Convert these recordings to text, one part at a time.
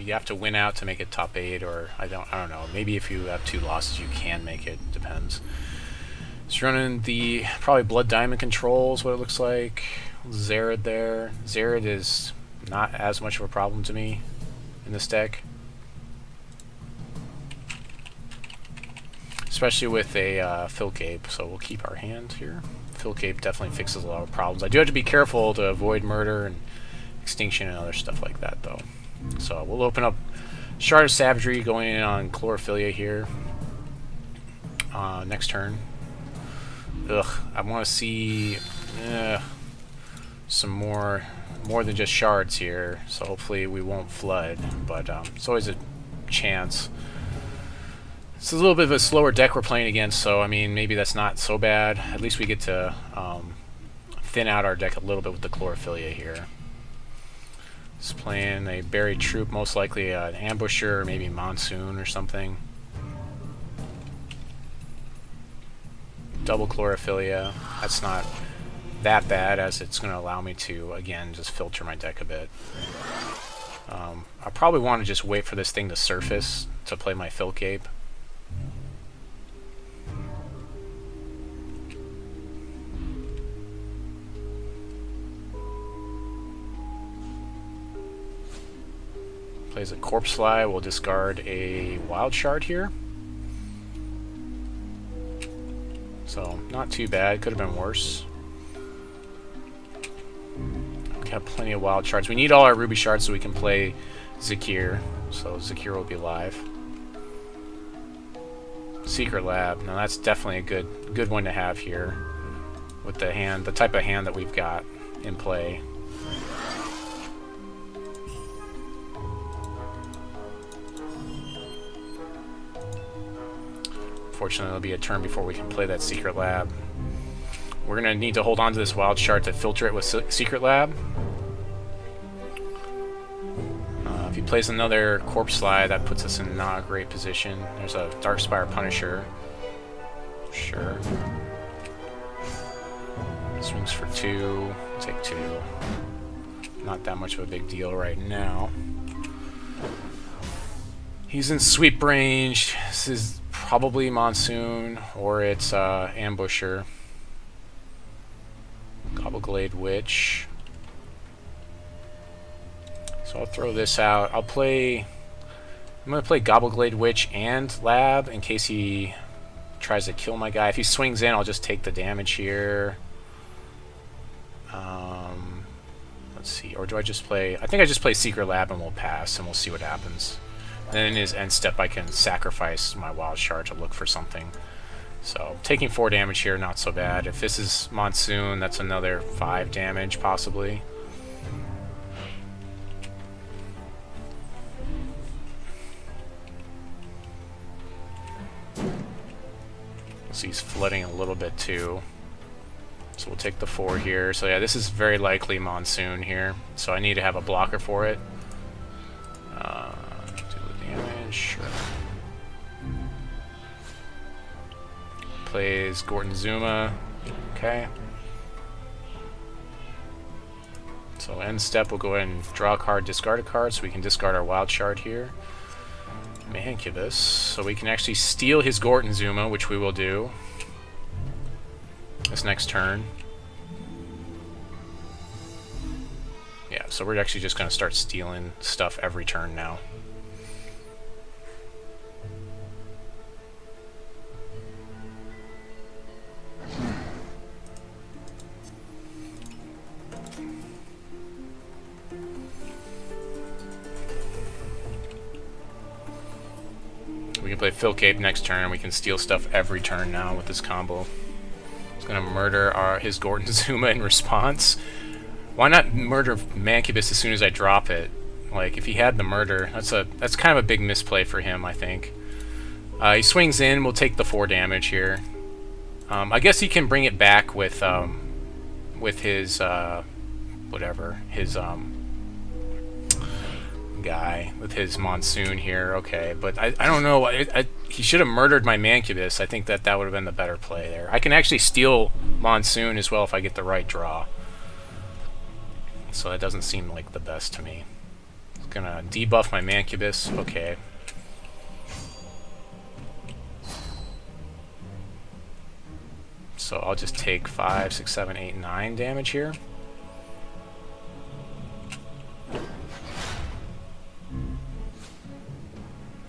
you have to win out to make it top 8, or I don't know. Maybe if you have 2 losses, you can make it. Depends. It's running the probably Blood Diamond controls. What it looks like. Zarid there. Zarid is not as much of a problem to me in this deck, especially with a Filk Ape. So we'll keep our hand here. Filk Ape definitely fixes a lot of problems. I do have to be careful to avoid murder and extinction and other stuff like that, though. So we'll open up Shard of Savagery going in on Chlorophyllia here. Next turn. Ugh, I want to see some more than just shards here. So hopefully we won't flood, but it's always a chance. It's a little bit of a slower deck we're playing against, so I mean maybe that's not so bad. At least we get to thin out our deck a little bit with the Chlorophyllia here. Just playing a buried troop, most likely an ambusher, or maybe monsoon or something. Double Chlorophyllia. That's not that bad, as it's going to allow me to again just filter my deck a bit. I probably want to just wait for this thing to surface to play my Filk Ape. Plays a Corpse Fly. We'll discard a Wild Shard here. So, not too bad. Could have been worse. We have plenty of Wild Shards. We need all our Ruby Shards so we can play Zakiir. So, Zakiir will be live. Secret Lab. Now, that's definitely a good one to have here with the hand, the type of hand that we've got in play. Unfortunately, it'll be a turn before we can play that Secret Lab. We're going to need to hold on to this Wild Shard to filter it with Secret Lab. If he plays another Corpse Fly, that puts us in not a great position. There's a Darkspire Punisher. Sure. Swings for 2. Take 2. Not that much of a big deal right now. He's in sweep range. This is probably Monsoon, or it's Ambusher. Gobbleglade Witch. So I'll throw this out. I'm going to play Gobbleglade Witch and Lab in case he tries to kill my guy. If he swings in, I'll just take the damage here. Let's see. Or do I just play... I think I just play Secret Lab and we'll pass and we'll see what happens. Then in his end step, I can sacrifice my Wild Shard to look for something. So, taking 4 damage here, not so bad. If this is Monsoon, that's another 5 damage, possibly. So he's flooding a little bit, too. So we'll take the 4 here. So yeah, this is very likely Monsoon here. So I need to have a blocker for it. Sure. Plays Gordon Zuma. Okay. So end step, we'll go ahead and draw a card, discard a card, so we can discard our Wild Shard here. Mancubus. So we can actually steal his Gordon Zuma, which we will do this next turn. Yeah, so we're actually just going to start stealing stuff every turn now. We can play Filk Ape next turn, and we can steal stuff every turn now with this combo. It's going to murder his Gordon Zuma in response. Why not murder Mancubus as soon as I drop it? Like, if he had the murder, that's kind of a big misplay for him, I think. He swings in, we'll take the 4 damage here. I guess he can bring it back with his, whatever, his, guy with his Monsoon here. Okay, but I don't know. He should have murdered my Mancubus. I think that would have been the better play there. I can actually steal Monsoon as well if I get the right draw. So that doesn't seem like the best to me. Gonna debuff my Mancubus. Okay. So I'll just take 5, 6, 7, 8, 9 damage here.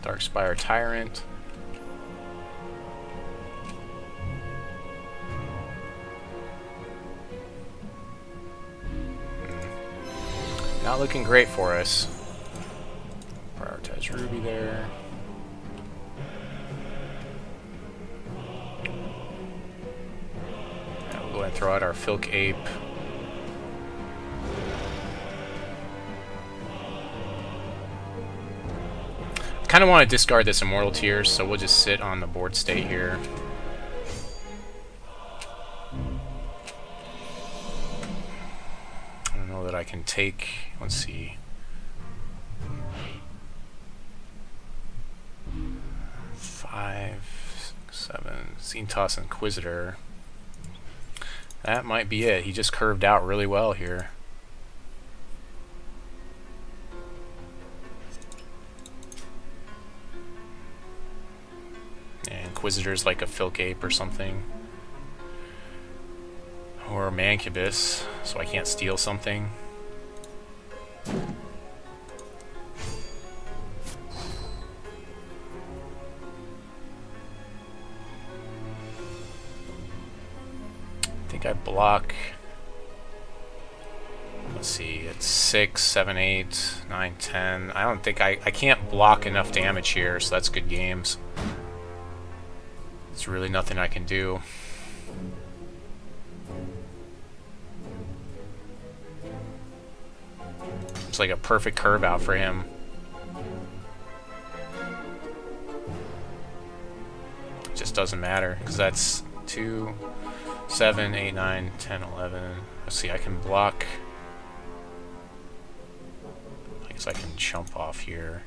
Darkspire Tyrant. Not looking great for us. Prioritize Ruby there. And we'll go ahead and throw out our Filk Ape. I kind of want to discard this Immortal Tears, so we'll just sit on the board state here. I don't know that I can take... Let's see. 5, 6, 7... Zentos Inquisitor. That might be it. He just curved out really well here. Inquisitor's like a Filk Ape or something. Or a Mancubus, so I can't steal something. I think I block... Let's see, it's 6, 7, 8, 9, 10. I don't think I can't block enough damage here, so that's good games. There's really nothing I can do. It's like a perfect curve out for him. It just doesn't matter, because that's 2, 7, 8, 9, 10, 11. Let's see, I can block. I guess I can jump off here.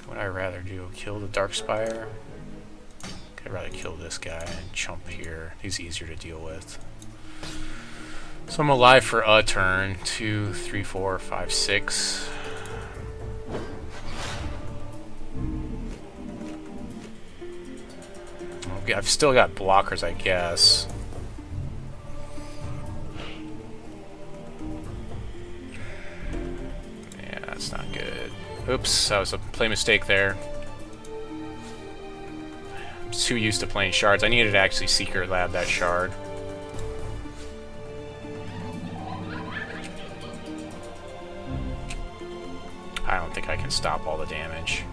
What would I rather do? Kill the Darkspire? I'd rather kill this guy and chump here. He's easier to deal with. So I'm alive for a turn. 2, 3, 4, 5, 6. Okay, I've still got blockers, I guess. Yeah, that's not good. Oops, that was a play mistake there. Too used to playing shards. I needed to actually Secret Lab that shard. I don't think I can stop all the damage.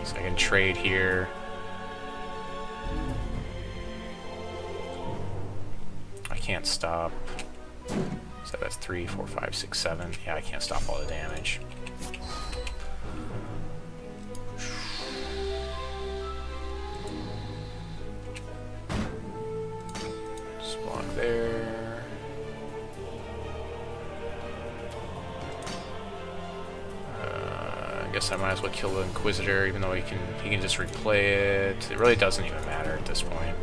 So I can trade here. I can't stop. So that's 3, 4, 5, 6, 7. Yeah, I can't stop all the damage. There. I guess I might as well kill the Inquisitor, even though he can just replay it. It really doesn't even matter at this point.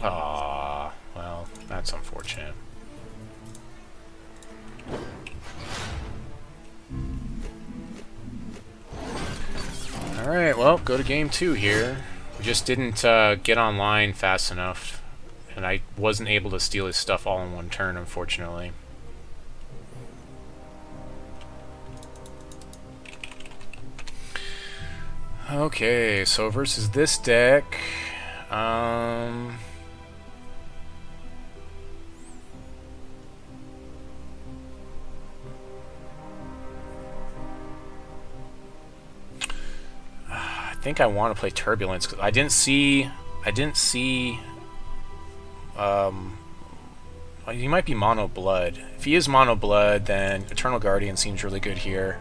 Ah, well, that's unfortunate. Alright, well, go to game 2 here. We just didn't get online fast enough, and I wasn't able to steal his stuff all in one turn, unfortunately. Okay, so versus this deck, I think I want to play Turbulence because I didn't see. He might be Mono Blood. If he is Mono Blood, then Eternal Guardian seems really good here.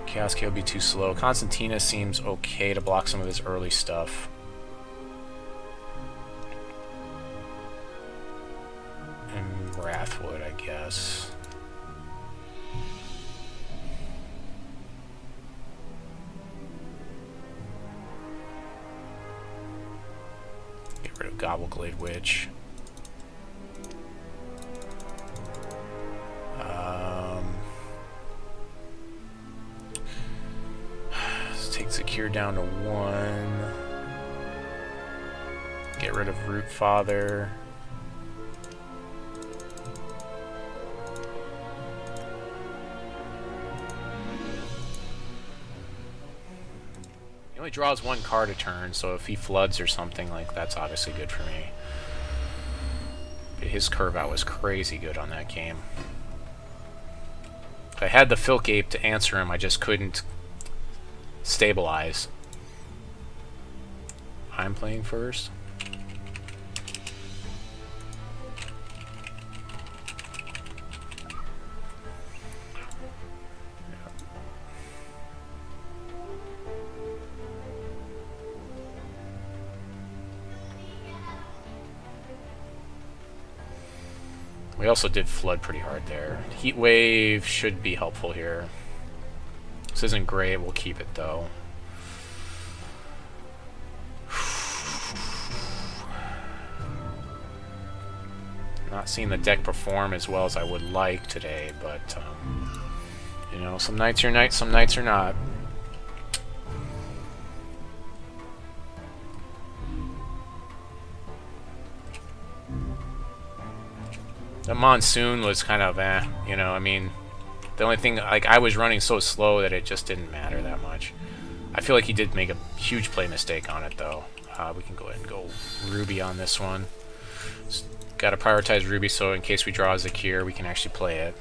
Chaos K will be too slow. Constantina seems okay to block some of his early stuff. Wrathwood, I guess. Get rid of Gobbleglade Witch. Let's take Zakiir down to 1. Get rid of Rootfather. He only draws 1 card a turn, so if he floods or something, like, that's obviously good for me. But his curve out was crazy good on that game. If I had the Filk Ape to answer him, I just couldn't stabilize. I'm playing first. We also did flood pretty hard there. Heatwave should be helpful here. This isn't great, we'll keep it though. Not seeing the deck perform as well as I would like today, but you know, some nights are nights, some nights are not. The monsoon was kind of you know, I mean, the only thing, like, I was running so slow that it just didn't matter that much. I feel like he did make a huge play mistake on it, though. We can go ahead and go Ruby on this one. Got to prioritize Ruby so in case we draw a Zakiir, we can actually play it.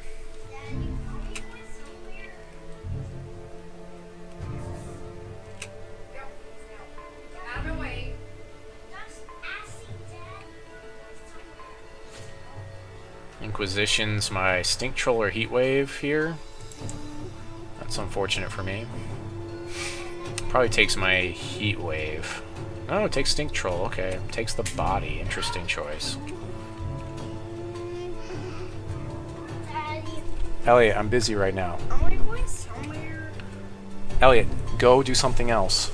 Inquisition's my Stink Troll or Heatwave here. That's unfortunate for me. Probably takes my Heatwave. Oh, it takes Stink Troll. Okay, takes the body. Interesting choice. Daddy, Elliot, I'm busy right now. am I going somewhere? Elliot, go do something else.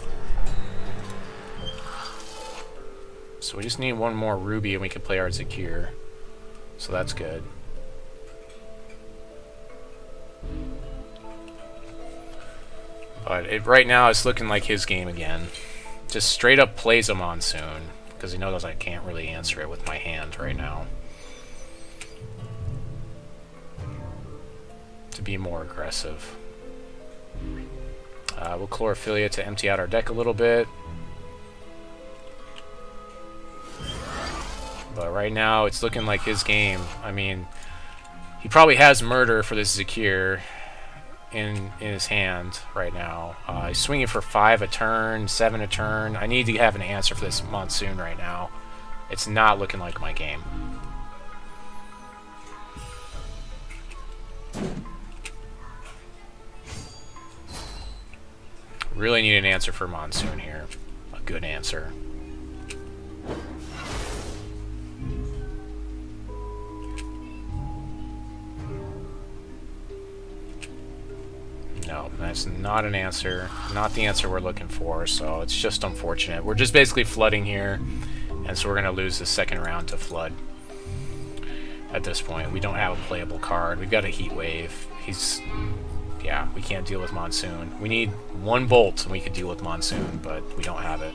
So we just need 1 more Ruby and we can play our Zakiir. So that's good. But right now it's looking like his game again. Just straight up plays a Monsoon, because he knows I can't really answer it with my hand right now. To be more aggressive. We'll Chlorophyllia to empty out our deck a little bit. But right now, it's looking like his game. I mean, he probably has Murder for this Zakiir in his hand right now. He's swinging for 5 a turn, 7 a turn. I need to have an answer for this Monsoon right now. It's not looking like my game. Really need an answer for Monsoon here. A good answer. No, that's not an answer. Not the answer we're looking for, so it's just unfortunate. We're just basically flooding here, and so we're going to lose the second round to flood. At this point, we don't have a playable card. We've got a Heatwave. Yeah, we can't deal with Monsoon. We need 1 Bolt, and we could deal with Monsoon, but we don't have it.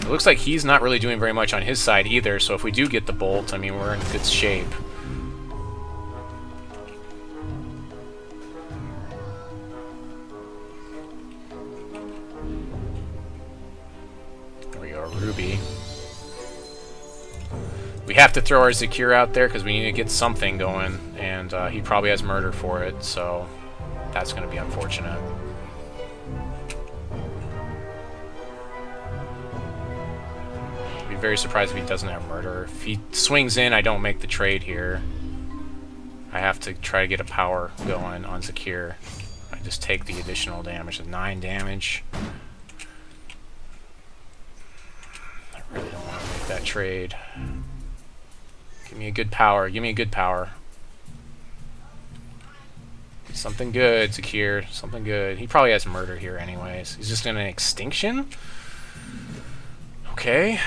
It looks like he's not really doing very much on his side either, so if we do get the Bolt, I mean, we're in good shape. There we go, Ruby. We have to throw our Zakiir out there because we need to get something going, and he probably has Murder for it, so that's going to be unfortunate. I'd be very surprised if he doesn't have Murder. If he swings in, I don't make the trade here. I have to try to get a power going on Zakiir. I just take the additional damage of 9 damage. I really don't want to make that trade. Give me a good power. Give me a good power. Something good, Zakiir. Something good. He probably has murder here anyways. He's just in an extinction? Okay.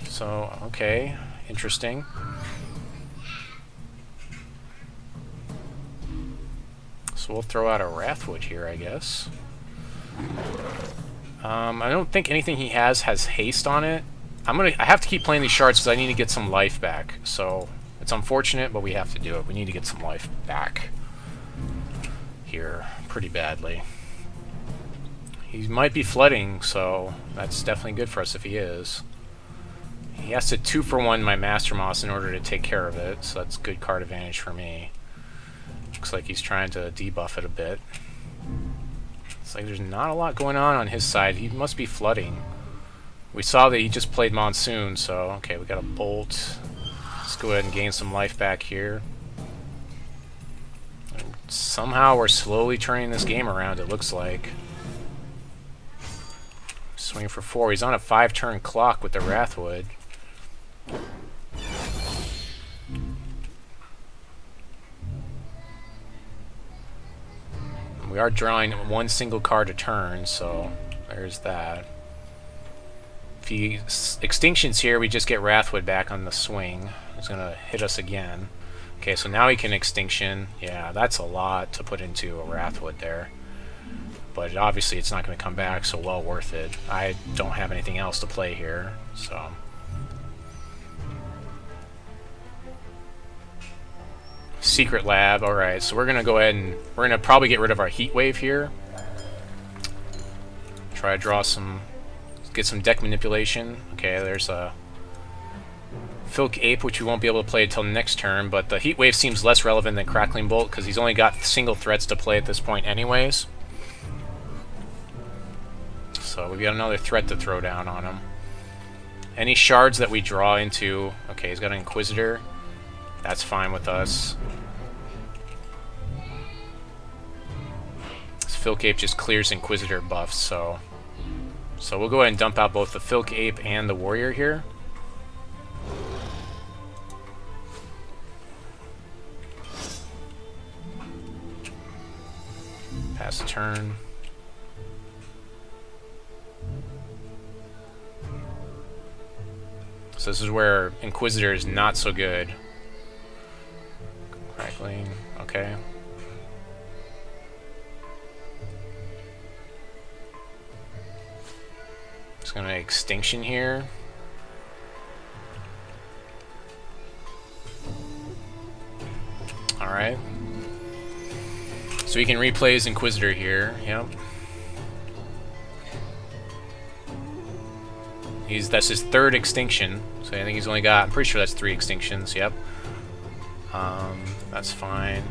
So, okay. Interesting. So we'll throw out a Wrathwood here, I guess. I don't think anything he has haste on it. I have to keep playing these shards because I need to get some life back. So it's unfortunate, but we have to do it. We need to get some life back here pretty badly. He might be flooding, so that's definitely good for us if he is. He has to 2-for-1 my Master Moss in order to take care of it, so that's good card advantage for me. Looks like he's trying to debuff it a bit. It's like there's not a lot going on his side. He must be flooding. We saw that he just played Monsoon, so okay, we got a Bolt. Let's go ahead and gain some life back here. And somehow we're slowly turning this game around, it looks like. Swing for 4. He's on a 5-turn clock with the Wrathwood. We are drawing 1 single card a turn, so there's that. If he extinctions here, we just get Wrathwood back on the swing. He's going to hit us again. Okay, so now he can extinction. Yeah, that's a lot to put into a Wrathwood there. But obviously it's not going to come back, so well worth it. I don't have anything else to play here, so... Secret Lab, alright, so we're going to go ahead and... We're going to probably get rid of our Heatwave here. Try to draw some... Get some deck manipulation. Okay, there's a... Filk Ape, which we won't be able to play until next turn, but the Heatwave seems less relevant than Crackling Bolt, because he's only got single threats to play at this point anyways. So we've got another threat to throw down on him. Any shards that we draw into... Okay, he's got an Inquisitor. That's fine with us. This Filk Ape just clears Inquisitor buffs, so we'll go ahead and dump out both the Filk Ape and the Warrior here. Pass the turn. So this is where Inquisitor is not so good. Crackling, okay. Just gonna extinction here. Alright. So he can replay his Inquisitor here, yep. That's his 3rd extinction, so I think he's only got, I'm pretty sure that's 3 extinctions, yep. That's fine.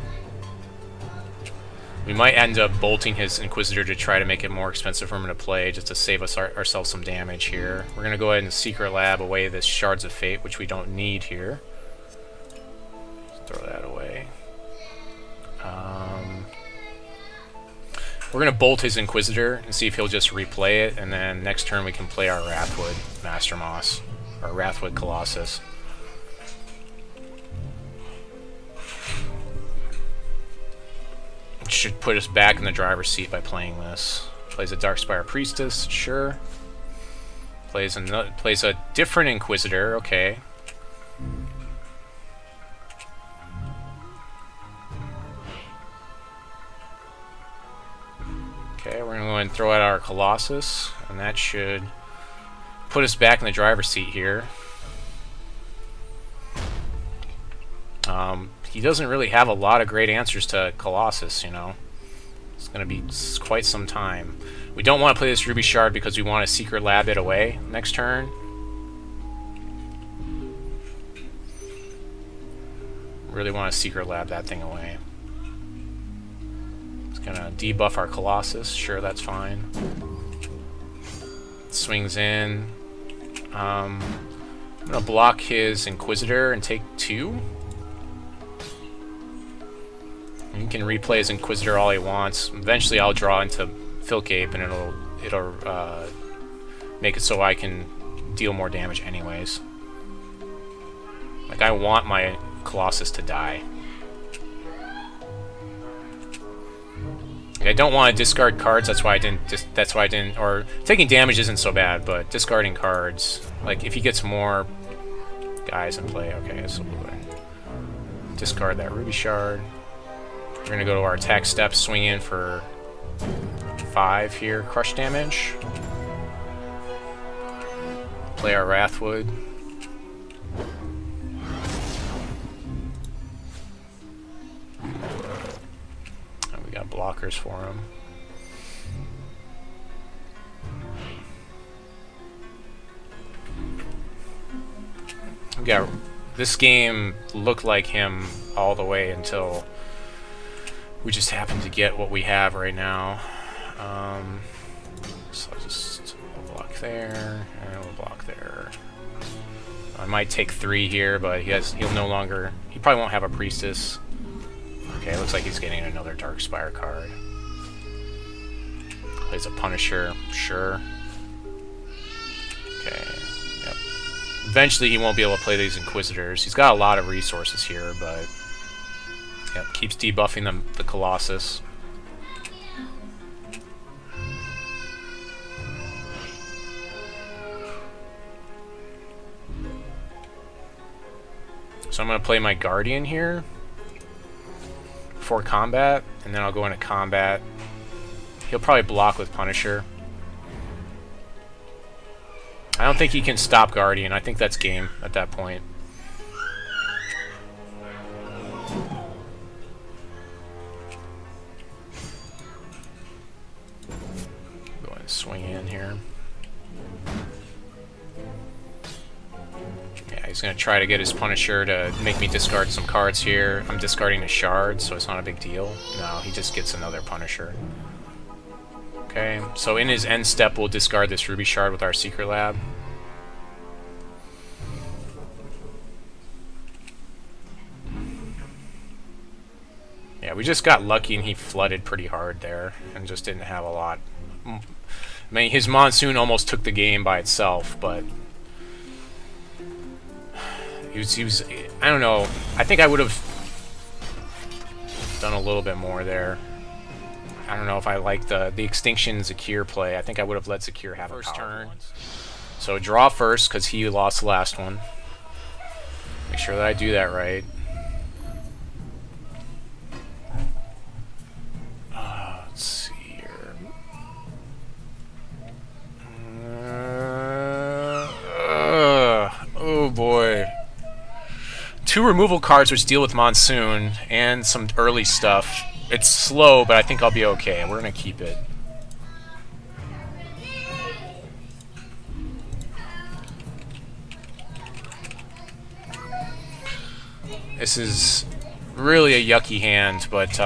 We might end up bolting his Inquisitor to try to make it more expensive for him to play, just to save us ourselves some damage here. We're going to go ahead and Secret Lab away this Shards of Fate, which we don't need here. Let's throw that away. We're going to bolt his Inquisitor and see if he'll just replay it, and then next turn we can play our Wrathwood Master Moss, or Wrathwood Colossus. Should put us back in the driver's seat by playing this. Plays a Darkspire Priestess, sure. Plays a different Inquisitor, okay. Okay, we're gonna go ahead and throw out our Colossus, and that should put us back in the driver's seat here. He doesn't really have a lot of great answers to Colossus, you know. It's going to be quite some time. We don't want to play this Ruby Shard because we want to Secret Lab it away next turn. Really want to Secret Lab that thing away. It's going to debuff our Colossus. Sure, that's fine. Swings in. I'm going to block his Inquisitor and take 2. He can replay his Inquisitor all he wants. Eventually I'll draw into Filk Ape and it'll make it so I can deal more damage anyways. Like, Like, I want my Colossus to die. I don't want to discard cards. That's why I didn't. Or taking damage isn't so bad, but discarding cards. Like, if he gets more guys in play, okay, so we'll discard that Ruby Shard. We're gonna go to our attack steps, swing in for 5 here, crush damage. Play our Wrathwood. And we got blockers for him. We got this game looked like him all the way until we just happen to get what we have right now. So I'll just block there, and we'll block there. I might take 3 here, but he'll no longer. He probably won't have a priestess. Okay, looks like he's getting another Darkspire card. Plays a Punisher, sure. Okay, yep. Eventually, he won't be able to play these Inquisitors. He's got a lot of resources here, but. Yep, keeps debuffing the Colossus. So I'm going to play my Guardian here before combat, and then I'll go into combat. He'll probably block with Punisher. I don't think he can stop Guardian. I think that's game at that point. Swing in here. Yeah, he's going to try to get his Punisher to make me discard some cards here. I'm discarding a Shard, so it's not a big deal. No, he just gets another Punisher. Okay, so in his end step, we'll discard this Ruby Shard with our Secret Lab. Yeah, we just got lucky and he flooded pretty hard there and just didn't have a lot. I mean, his Monsoon almost took the game by itself, but he was I don't know. I think I would have done a little bit more there. I don't know if I like the Extinction Zakiir play. I think I would have let Zakiir have first turn. So draw first because he lost the last one. Make sure that I do that right. Let's see here. Oh boy. 2 removal cards which deal with Monsoon and some early stuff. It's slow, but I think I'll be okay. We're gonna keep it. This is really a yucky hand, but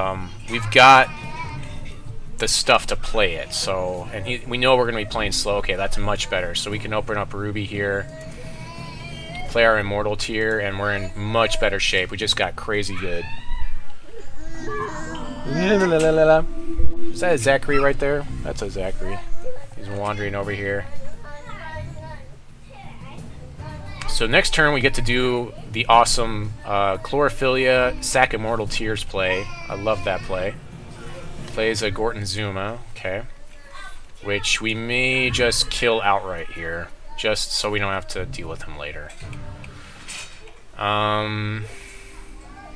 we've got the stuff to play it. So, and we know we're gonna be playing slow. Okay, that's much better. So we can open up Ruby here, play our Immortal Tear, and we're in much better shape. We just got crazy good. Is that a Zakiir right there? That's a Zakiir. He's wandering over here. So next turn we get to do the awesome Chlorophyllia sack Immortal Tears play. I love that play. Plays a Gorton Zuma, okay. Which we may just kill outright here, just so we don't have to deal with him later.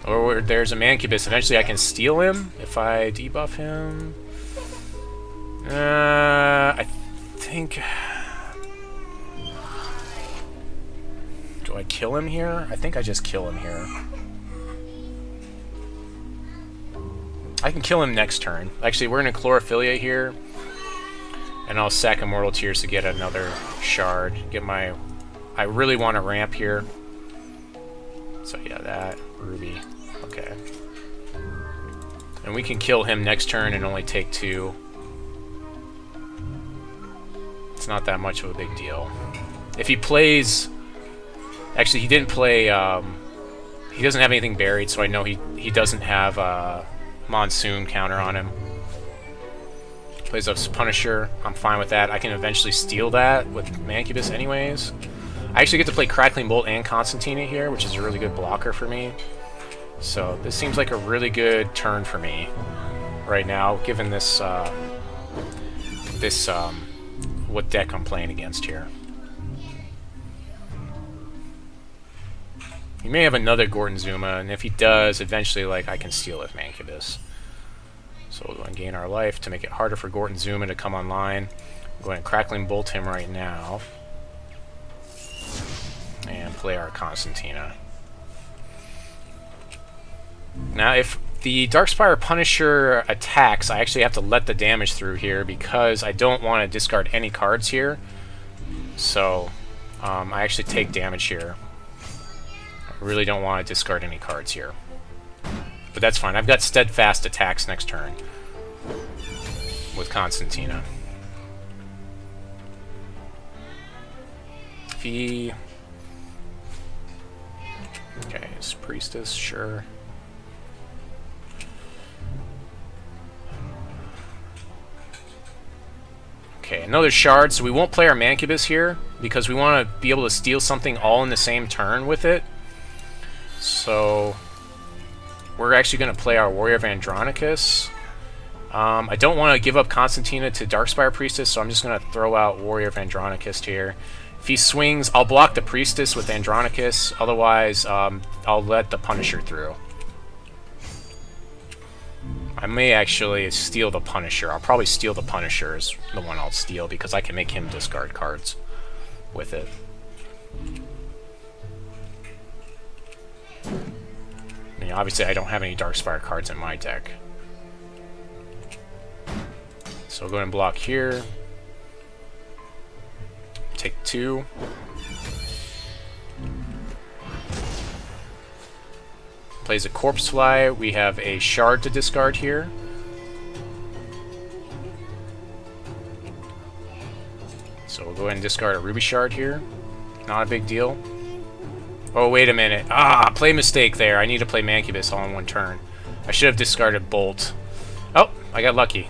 Or there's a Mancubus. Eventually I can steal him if I debuff him. I think... Do I kill him here? I think I just kill him here. I can kill him next turn. Actually, we're going to Chlorophyllia here. And I'll sack Immortal Tears to get another Shard. Get my... I really want to ramp here. So yeah, that. Ruby. Okay. And we can kill him next turn and only take 2. It's not that much of a big deal. If he plays... Actually, he didn't play... he doesn't have anything buried, so I know he doesn't have Monsoon counter on him. Plays a Punisher. I'm fine with that. I can eventually steal that with Mancubus anyways. I actually get to play Crackling Bolt and Constantina here, which is a really good blocker for me. So this seems like a really good turn for me right now, given this what deck I'm playing against here. He may have another Gordon Zuma, and if he does, eventually, like, I can steal with Mancubus. So we'll go and gain our life to make it harder for Gordon Zuma to come online. We'll go ahead and Crackling Bolt him right now. And play our Constantina. Now, if the Darkspire Punisher attacks, I actually have to let the damage through here because I don't want to discard any cards here. So, I actually take damage here. I really don't want to discard any cards here. But that's fine. I've got Steadfast attacks next turn with Constantina. If okay, his Priestess, sure. Okay, another Shard, so we won't play our Mancubus here because we want to be able to steal something all in the same turn with it. So we're actually going to play our Warrior of Andronicus. I don't want to give up Constantina to Darkspire Priestess, so I'm just going to throw out Warrior of Andronicus here. If he swings, I'll block the Priestess with Andronicus, otherwise I'll let the Punisher through. I may actually steal the Punisher. I'll probably steal the Punisher is the one I'll steal because I can make him discard cards with it. I mean, obviously I don't have any Darkspire cards in my deck. So I'll go ahead and block here. Take 2. Plays a Corpse Fly. We have a Shard to discard here. So we'll go ahead and discard a Ruby Shard here. Not a big deal. Oh, wait a minute. Ah, play mistake there. I need to play Mancubus all in one turn. I should have discarded Bolt. Oh, I got lucky.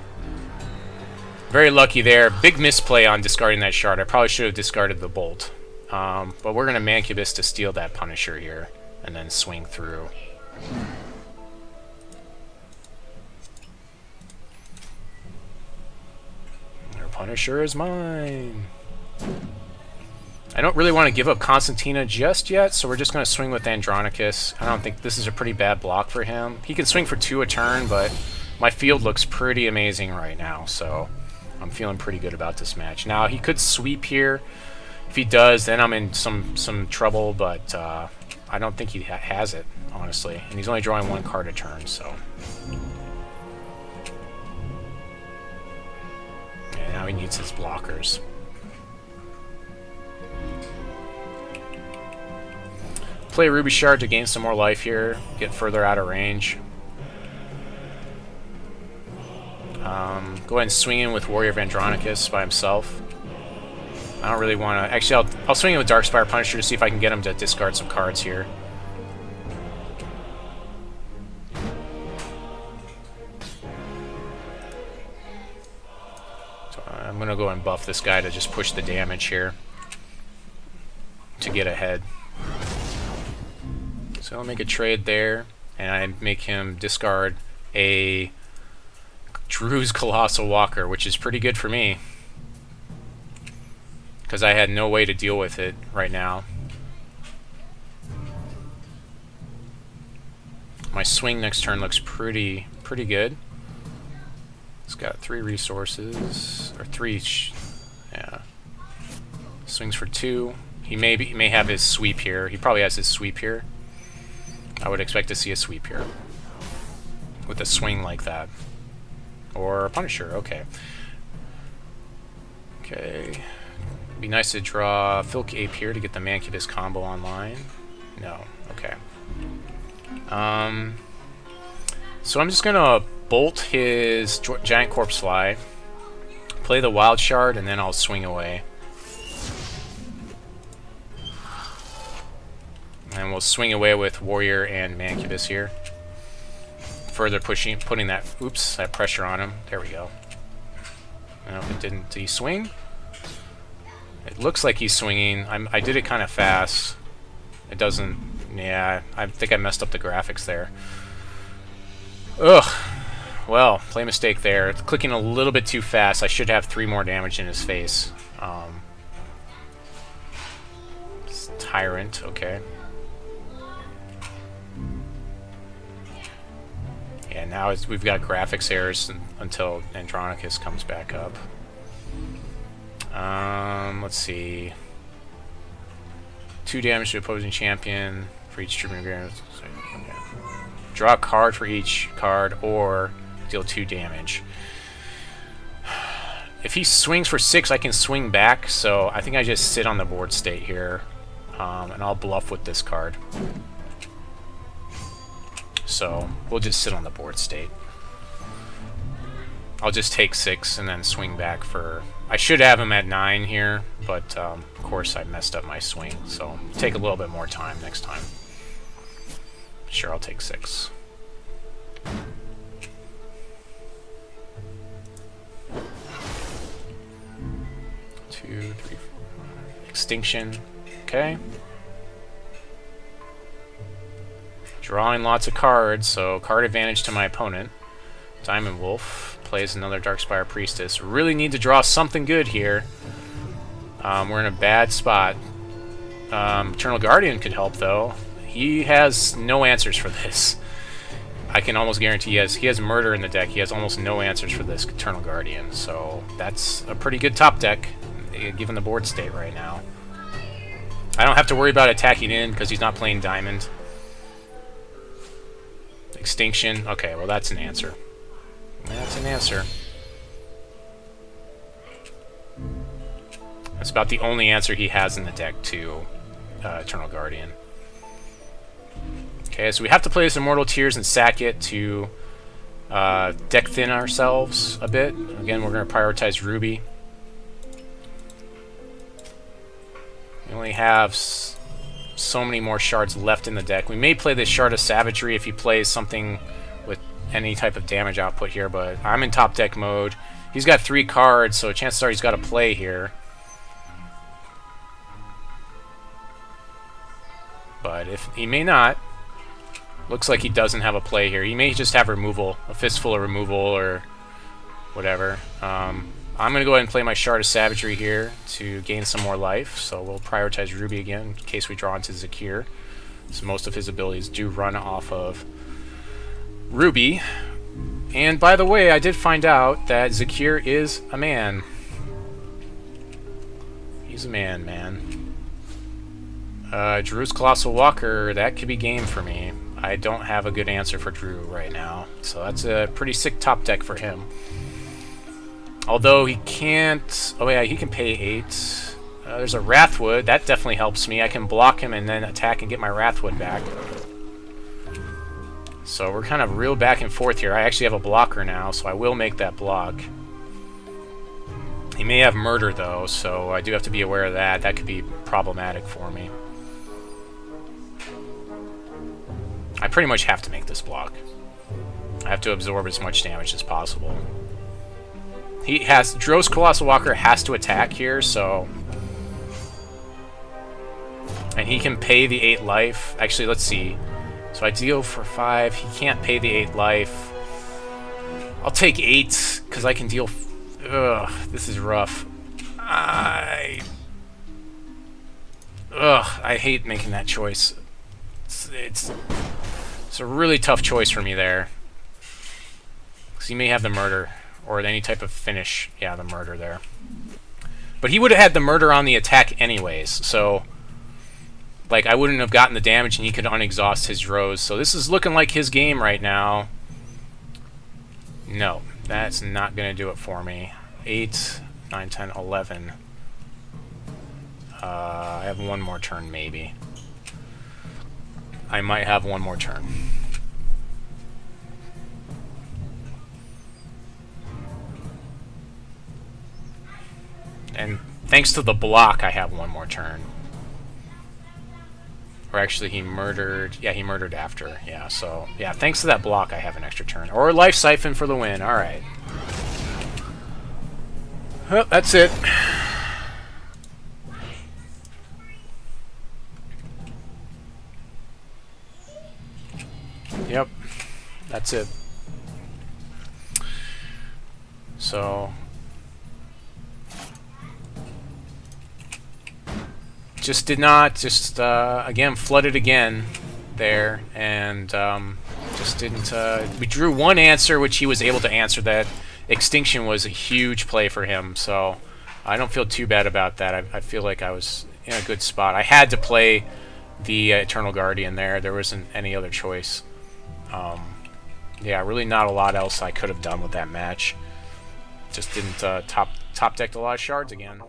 Very lucky there. Big misplay on discarding that Shard. I probably should have discarded the Bolt. But we're going to Mancubus to steal that Punisher here. And then swing through. Our Punisher is mine. I don't really want to give up Constantina just yet, so we're just going to swing with Andronicus. I don't think this is a pretty bad block for him. He can swing for 2 a turn, but my field looks pretty amazing right now, so I'm feeling pretty good about this match. Now, he could sweep here. If he does, then I'm in some trouble, but I don't think he has it, honestly. And he's only drawing 1 card a turn, so... Yeah, now he needs his blockers. Play Ruby Shard to gain some more life here, get further out of range. Go ahead and swing in with Warrior of Andronicus by himself. I don't really want to... Actually, I'll swing in with Darkspire Punisher to see if I can get him to discard some cards here. So I'm going to go and buff this guy to just push the damage here to get ahead. So I'll make a trade there, and I make him discard a Drew's Colossal Walker, which is pretty good for me, because I had no way to deal with it right now. My swing next turn looks pretty good. It's got 3 resources, or 3, yeah. Swings for 2. He may have his sweep here. He probably has his sweep here. I would expect to see a sweep here with a swing like that. Or a Punisher, okay. Okay. Be nice to draw Filk Ape here to get the Mancubus combo online. No, okay. So I'm just gonna bolt his Giant Corpse Fly, play the Wild Shard, and then I'll swing away. And we'll swing away with Warrior and Mancubus here. Further putting that, oops, that pressure on him. There we go. No, it didn't. Did he swing? It looks like he's swinging. I did it kind of fast. It doesn't... Yeah, I think I messed up the graphics there. Ugh. Well, play mistake there. It's clicking a little bit too fast. I should have 3 more damage in his face. Tyrant, okay. Yeah, now we've got graphics errors until Andronicus comes back up. Let's see. 2 damage to opposing champion for each tribune. Okay. Draw a card for each card, or deal 2 damage. If he swings for 6, I can swing back, so I think I just sit on the board state here, and I'll bluff with this card. So we'll just sit on the board state. I'll just take 6 and then swing back for... I should have him at 9 here, but of course I messed up my swing, so take a little bit more time next time. Sure, I'll take 6. Two, three, 4. Extinction. Okay. Drawing lots of cards, so card advantage to my opponent. Diamond Wolf plays another Darkspire Priestess. Really need to draw something good here. We're in a bad spot. Eternal Guardian could help, though. He has no answers for this. I can almost guarantee he has Murder in the deck. He has almost no answers for this Eternal Guardian. So that's a pretty good top deck, given the board state right now. I don't have to worry about attacking in because he's not playing Diamond. Extinction. Okay, well that's an answer. That's an answer. That's about the only answer he has in the deck to Eternal Guardian. Okay, so we have to play this Immortal Tears and sack it to deck thin ourselves a bit. Again, we're going to prioritize Ruby. We only have so many more shards left in the deck. We may play this Shard of Savagery if he plays something with any type of damage output here, but I'm in top deck mode. He's got 3 cards, so chances are he's got a play here. But if he may not, looks like he doesn't have a play here. He may just have removal, a fistful of removal or whatever. I'm going to go ahead and play my Shard of Savagery here to gain some more life, so we'll prioritize Ruby again in case we draw into Zakiir. So most of his abilities do run off of Ruby. And by the way, I did find out that Zakiir is a man. He's a man. Drew's Colossal Walker, that could be game for me. I don't have a good answer for Drew right now, so that's a pretty sick top deck for him. Although he can't... Oh yeah, he can pay 8. There's a Wrathwood. That definitely helps me. I can block him and then attack and get my Wrathwood back. So we're kind of real back and forth here. I actually have a blocker now, so I will make that block. He may have Murder, though, so I do have to be aware of that. That could be problematic for me. I pretty much have to make this block. I have to absorb as much damage as possible. He has... Drew's Colossal Walker has to attack here, so... And he can pay the 8 life. Actually, let's see. So I deal for 5. He can't pay the 8 life. I'll take 8, because I can deal... Ugh, this is rough. I hate making that choice. It's a really tough choice for me there. Because he may have the Murder. Or any type of finish. Yeah, the Murder there. But he would have had the Murder on the attack anyways, so... Like, I wouldn't have gotten the damage and he could unexhaust his Drows. So this is looking like his game right now. No, that's not going to do it for me. 8, 9, 10, 11. I have one more turn, maybe. I might have one more turn. And thanks to the block, I have one more turn. Or actually, he murdered... Yeah, he murdered after. Yeah, so... Yeah, thanks to that block, I have an extra turn. Or Life Siphon for the win. Alright. Well, that's it. That's it. So just did not, just again flooded again there, and just didn't. We drew one answer, which he was able to answer. That Extinction was a huge play for him, so I don't feel too bad about that. I feel like I was in a good spot. I had to play the Eternal Guardian there. There wasn't any other choice. Yeah, really not a lot else I could have done with that match. Just didn't top decked a lot of shards again.